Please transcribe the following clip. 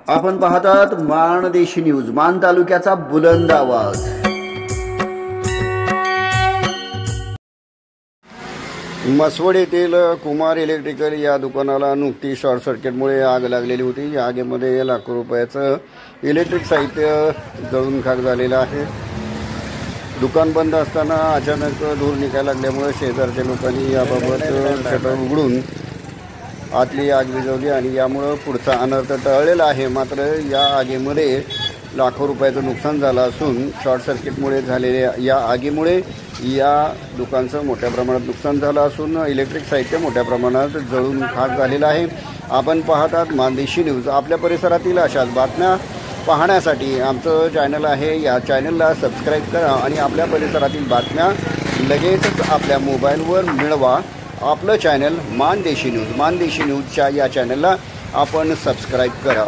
आपण पाहतात माणदेशी न्यूज, मान तालुक्याचा बुलंद आवाज। मसवड येथील कुमार इलेक्ट्रिकल या दुकानाला नुकती शॉर्ट सर्किटमुळे आग लागलेली होती। या आगीमध्ये लाखो रुपयाचं इलेक्ट्रिक साहित्य जळून खाक झालेलं आहे। दुकान बंद असताना अचानक धूर निघायला लागल्यामुळे शेजारच्या लोकांनी याबाबत शटर उघडून आतली आग विझवली आणि यामुळे पुढचा अनर्थ टळलेला आहे। मात्र या आगीमध्ये लाखो रुपयाचं नुकसान झालं असून शॉर्ट सर्किटमुळे झालेल्या या आगीमुळे या दुकानाचं मोठ्या प्रमाणात नुकसान झालं असून इलेक्ट्रिक साहित्य मोठ्या प्रमाणात जळून खाक झालेलं आहे। आपण पाहतात माणदेशी न्यूज। आपल्या परिसरातील अशाच बातम्या पाहण्यासाठी आमचं चॅनल आहे, या चॅनलला सबस्क्राईब करा आणि आपल्या परिसरातील बातम्या लगेचच आपल्या मोबाईलवर मिळवा। आपलं चॅनल माणदेशी न्यूज, माणदेशी न्यूजच्या या चॅनलला आपण सबस्क्राईब करा।